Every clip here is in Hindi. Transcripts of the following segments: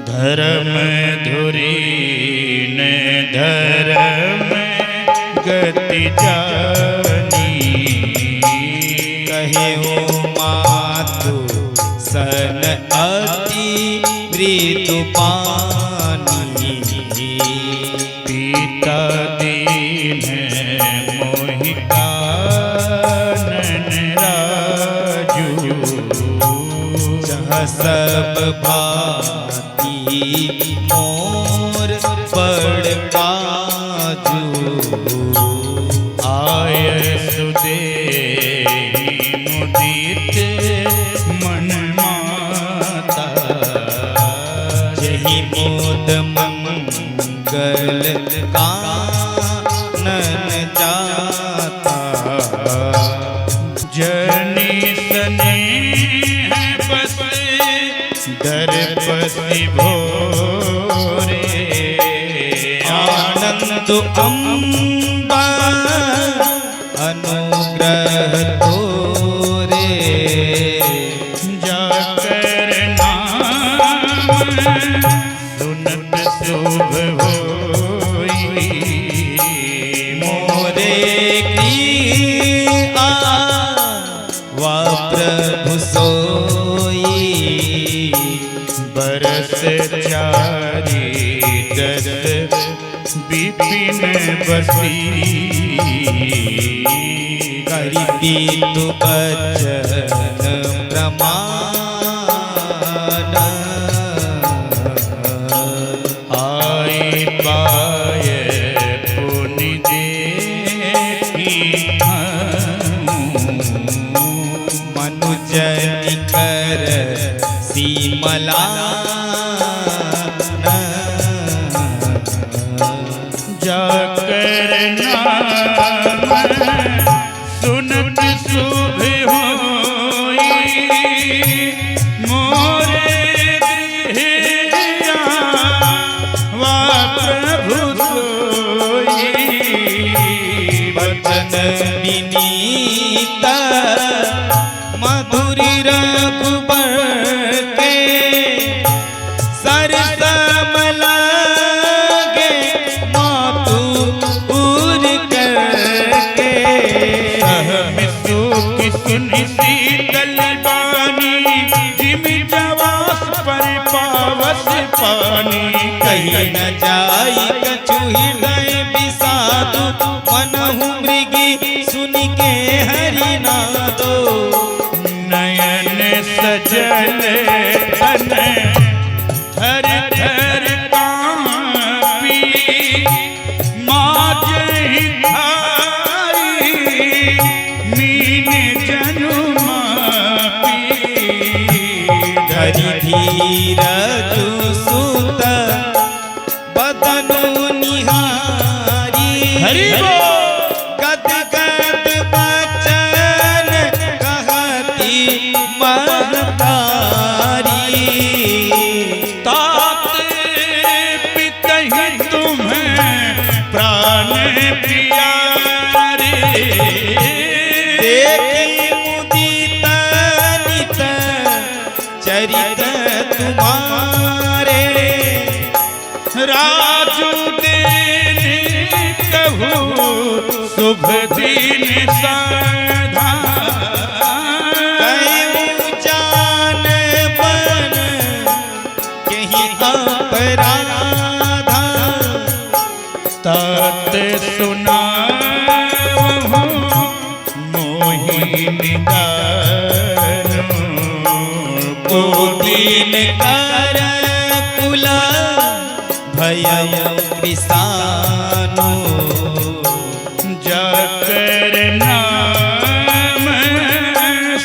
धर्म धुरीन धर्म गति जानी, कहे हो मातु सन अति मृदु पानी, पिता दीन मोहिकानन राजू, जह सब भांति मोर बड़ काजू, आय सुदेही मुदित मन माता, जहि मोद मंगल कानन जाता, जनी स्नेह बस दरपति भोरे, आनंद अम्बा अनुग्रह तोरे, जाकर नाम सुनत शुभ होई, मोरे की वा प्रभु सोई, बरस चारी दस विपिन बसी, करी तु बचन प्रमाण, आए पाय पुनि देखी मनुजन कर सीमला, जाकर नाम सुनत शुभ होई, मोरे गृहिया वा प्रभु सोई, वचन विनीत मधुर रघुबर के, सरसम लागे मातु उर करके, सहमिसु की सुनि शीतल बानी, जिम जवास पर पावस पानी, कहीं न जाई कछु हृदय विषादु, मनहु मृगी सुन के हरि नादो, नयन सजल तन थर थर कांपी, माजहि धारी मीन जनु मापी, धरि धीरजु सुत बदनु निहारी, हरि बोल। गद गद बचन कहती महतारी, तात पितहि तुम्हें प्राण प्यारे, देखी मुदित नित चरित तुम्हारे, राजू देने कहू शुभ दिन साधा, कहीं जान बन कहीं अपराधा, तात सुनावहु मोहिनी दानु, गोदीन कर कुला भय कृषानु, जाकर नाम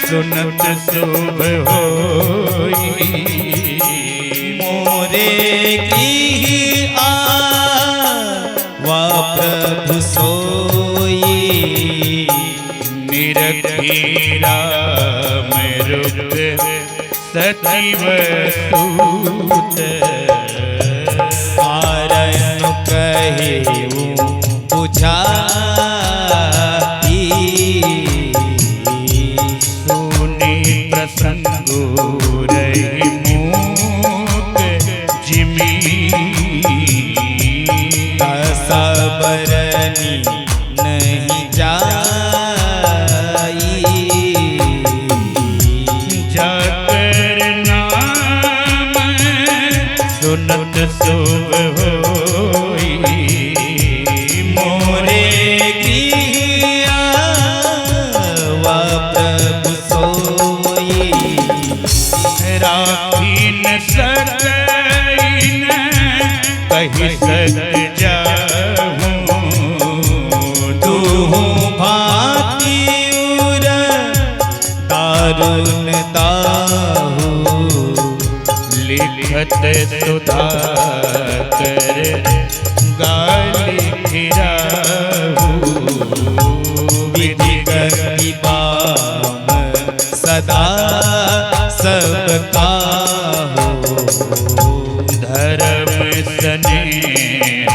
सुनत शुभ होई, मोरे गृह वा प्रभु सोई, निरखी राम रुक सचिव सूत, आरन कहे बुझाई, सुनी प्रसंगो रही मूक सुनत शुभ होई। मोरे गृह आवा प्रभु सोई। राखी न सकई न कही सक जाहूँ। तू भांति उर दारुण दाहू। लिखत सुधाकर गाली फिराहू। विधि गति बाम सदा सबका हो। धर्म स्नेह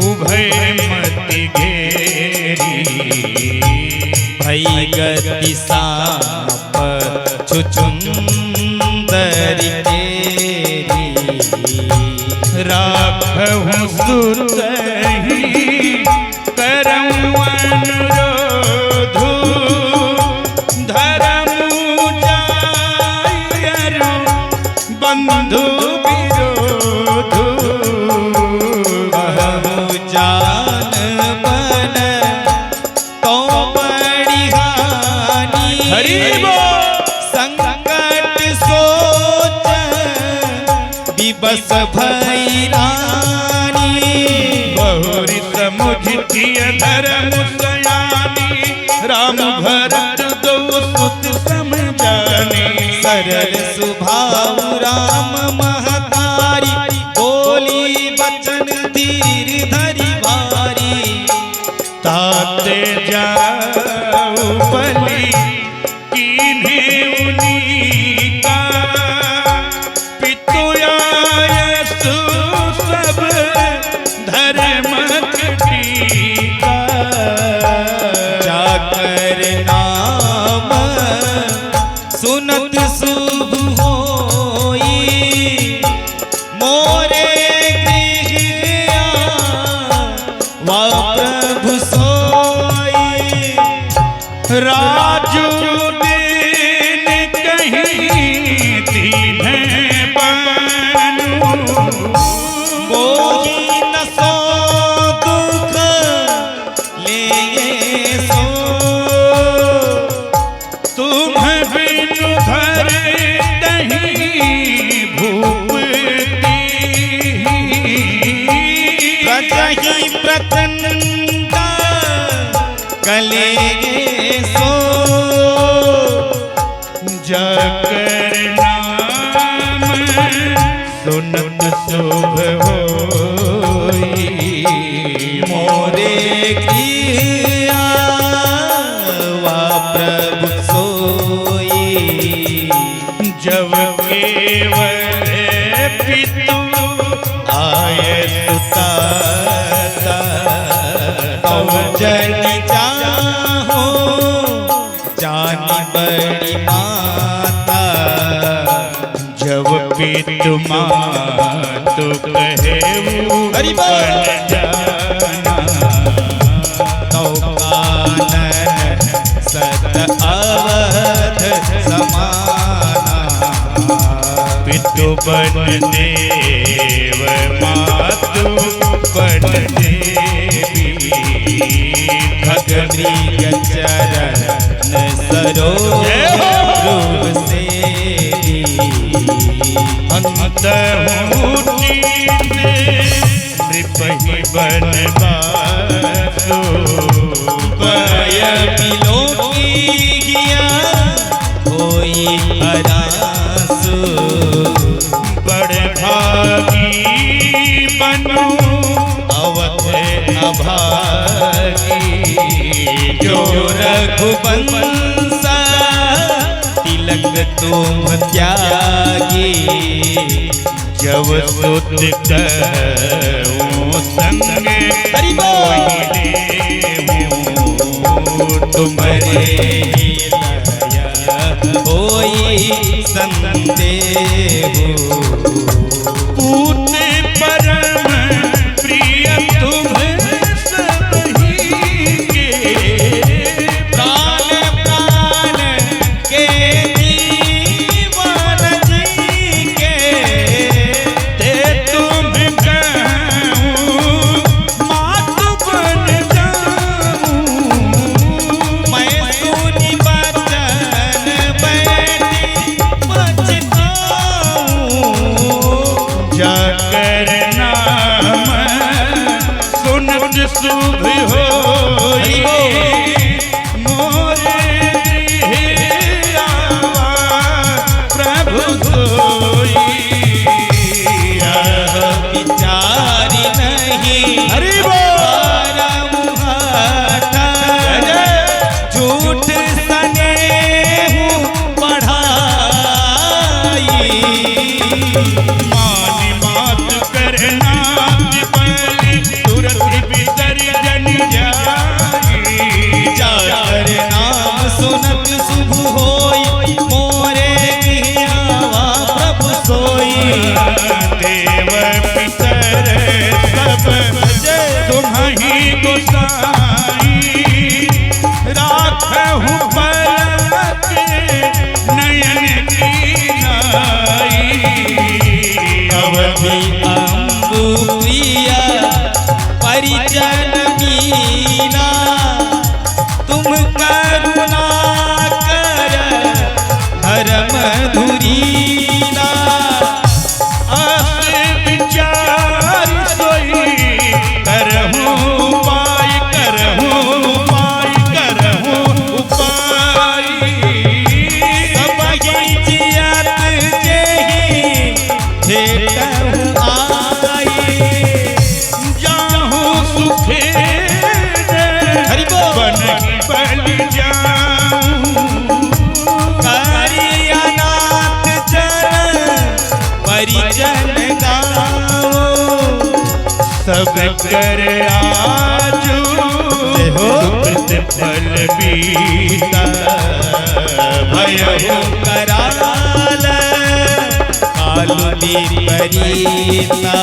उभय मति घेरी। भई गति साप छुचुंदर केरी। राखहु सुत ही करऊं अनुरोधु। धर्मु जायरु बंधु विरोधु। कहु जान बन तो बड़ी हानि। हरि बोल। संकट सोच विबस भई रानी। बहुरी समुझिय धर्म सयानी। राम भरत दो सुत समझानी। सरल सुभाव राम महतारी। बोली बचन धीर धरि भारी। ताते जाऊ बलि कीन्हे उनीका। पितु आयसु सब धर्म टीका। जाकर नाम सुनत शुभ होई। मोरे गृह आवा प्रभु सोई। राजू दिन कहीं दीन बनू। मोही न सो दुख ले सो। तुम बिनु भर दही भूपती। प्रजहि प्रचंडा कलेगे सो। जाकर नाम सुनत शुभ होई। मोरे गृह आवा प्रभु सोई। जब केवल पितु आय सुता। तव जनि जाहो जानी बड़ी माता। जब पितु मातु कहेऊ हरि बोल। बन जाना। तौ कानन सत अवध समाना। पितु बन देव मातु बन देवी। भगमृग चरण सरोज रूप सेवी। अंत ऊटी नृपहि बनवासो। भय बिलोकिया होई हरासु। बड़ भागी बनु अवध अभागी। जो रघुवंशा तिलक तुम त्यागी। जब सुत कहूँ संग हरि बोल। तुम्हारे होई संदेह। पूत परम प्रिय तुम सबही के। प्राण प्राण के जीवन जी के। शुभ होई मोरे गृह आवा प्रभु सोई। यह विचार नहीं हरि बोल। हमारा मुहाता, झूठ स्नेह बढ़ाई। मानी बात करना विपली तुरंत विसर्जन जाई। जाकर नाम सुनत शुभ होई मोरे गृहवा प्रभु सोई। देव पितर सब तुम्हीं गोसाई राखहु पलक नयन की नाई। अवधि अम्बु प्रिय परिजन मीना, तुम करुणा कर धर्म धुरीना। आस विचार सोई करहूं उपाय करहूं उपाय करहूं उपाय। सब जियत जेहि भेटहु आई। जाहूं सुखे हरि बोल। बन बल जाऊं करियानाथ जन परिजन गाओ। सब कर आजू सुकृत फल बीता। भयहु कराल काल विपरीता।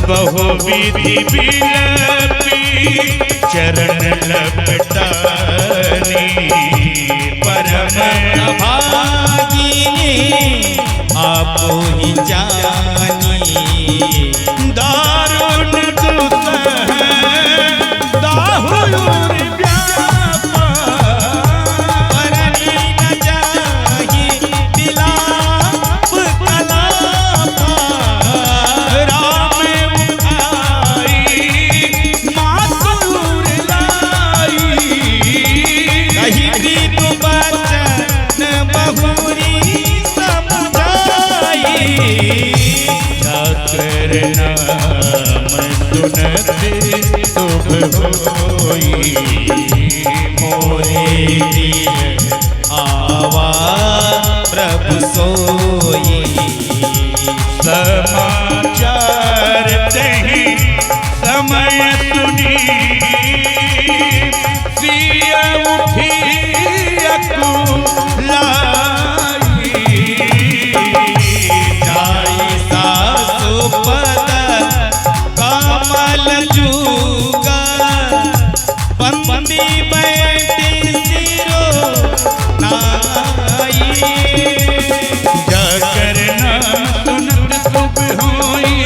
बहु विधि बिलपी चरण लपटानी। परम भागिनी आपो ही जानी। दारुण दुसह दाहुर व्यापा। परनी न जाहि विलाप कलापा। राम उठाई मातुर लाई। कही प्रीत बचन बहुरी समझाई। जाकर नाम सुनत शुभ होई मोरे गृह आवा प्रभु सोई। समाचार तहि समय सुनी। सिय उठी अकुलाई। जाई सासु पद कमल जुगा। बंदी बैठी सिरो नाई। जाकर नाम सुनत शुभ होई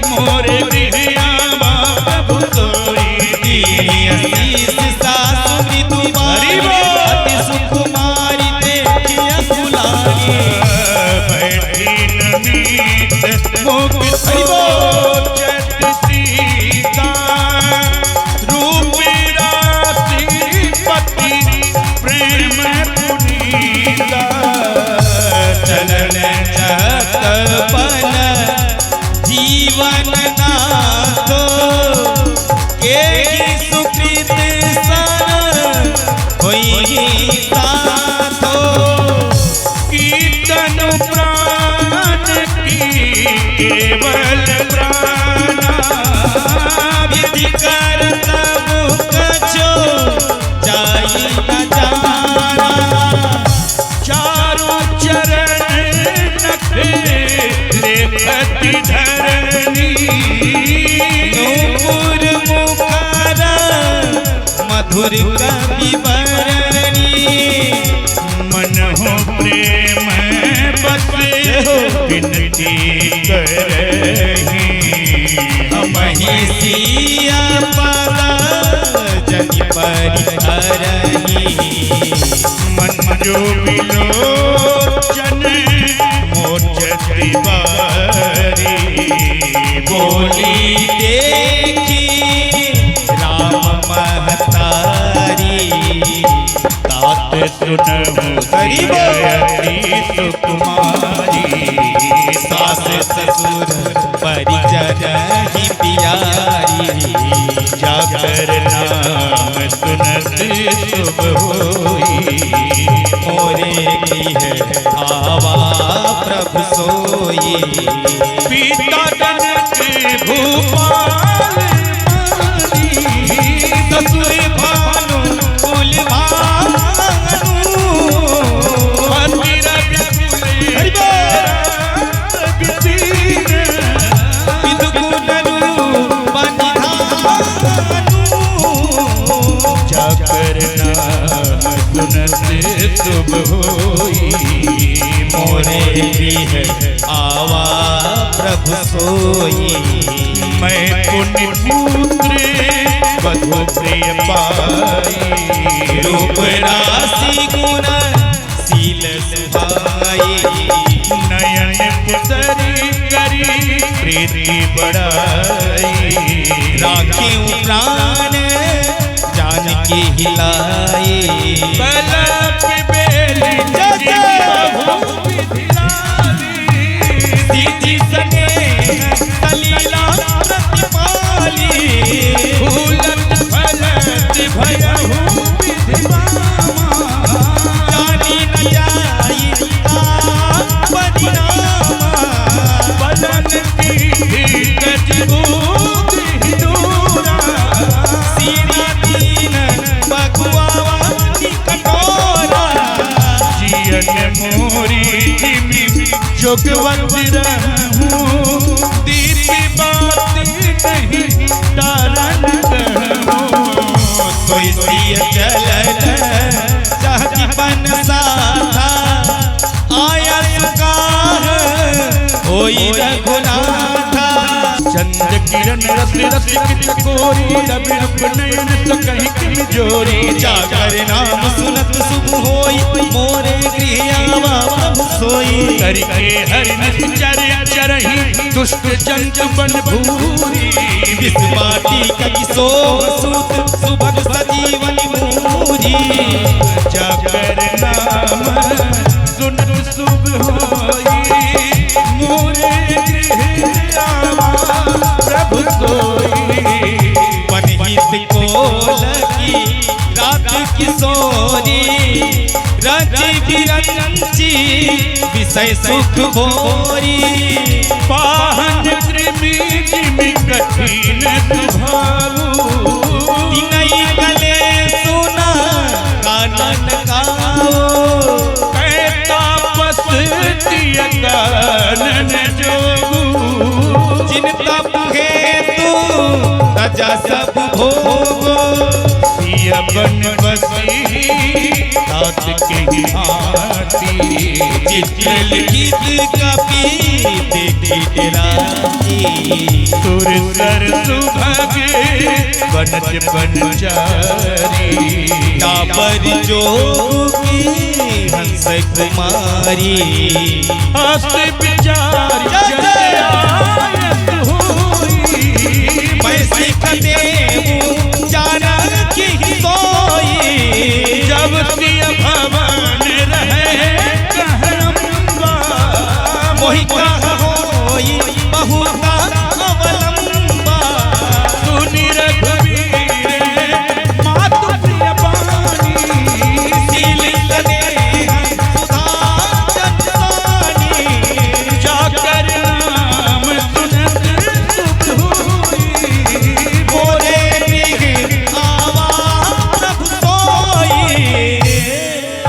मोरे गृह आवा प्रभु सोई। आशीष सासु मृदु हरि बोल। अति सुकुमारी देखिया सुलारी। बैठी नमीत मुख सोचत सीता। रूप राशि पति प्रेम पुनीता। चलन चतपन जीवन नाथो। केहि सुकृत सन होई साथो। कीर्तन प्राण की केवल प्राणा। विधि कर तब कछो जाई न जाना। चारों चरण नखे लेखति धरनी। नूपुर मुखरा मधुर कवि बरनी। मन हो प्रेम बसे विनती करही। हमहि सिया पद जनि परिहरहि। मन जो विलोचन मोचति बारी। बोली देखी हरि बोल। अति सुकुमारी सास ससुर परिजन ही प्यारी, जाकर नाम सुनत शुभ होई। मोरे गृह आवा प्रभु सोई। पिता जनक भूपाल मानी, ससुर भानु कुल भानु, पति रवि हरि बोल। दीन विदुकुलनु बनिधानु, जाकर नाम सुनत शुभ होई। मोरे गृह आवा प्रभु सोई। मैं पुण्य पुत्र वधु प्रिय पाई। रूप राशि गुण शील सुभाई, नयन पुतरी करी प्रीति बढ़ाई। राखियों प्राण जान के हिलाई। पलक बेली बहु विधिलाली। सीधी सने सलीला प्रतिपाली, फूलत फलत भयहु विधिमामा। जानी न जाई परिणामा। बदन की गजबूत हिडोरा। सीना दीन बगुआवा कटोरा। जियन मोरी जिमी जोगवत रहूं। दीपी बात नहीं तारन कहूं। सोई सिय चलल चाहती बन साथा, आया सुकार होई रघुनाथा। चंद्र किरण रस रस की चकोरी। रवि रूप नयन तो कहीं की जोरी। जाकर नाम सुनत शुभ होई। मोरे गृह आवा प्रभु सोई। करके हरि निश्चर्य चरही। दुष्ट जंतु बन भूरी। विष बाटी कति सो सूत, सुभग सजीवन मूरी। जाकर नाम सुनत शुभ होई। मोरे गृह आवा प्रभु सोई। पनहित को लगी रात किशोरी, रची बिरंची विषय सुख भोरी। पाहन कृमि जिमि कठिन सुभाऊ। तिनई गले सुना कानन गाओ, कै तापस तिय कानन जोगू। जिन तप हेतु तजा सब भोगो। सिय बन बसी तात के हाथी। चित्र लिखित कपि देखी डराई। सुर सर सुभग बनत बनचारी। तापर जोगी हंस कुमारी, हस्त विचार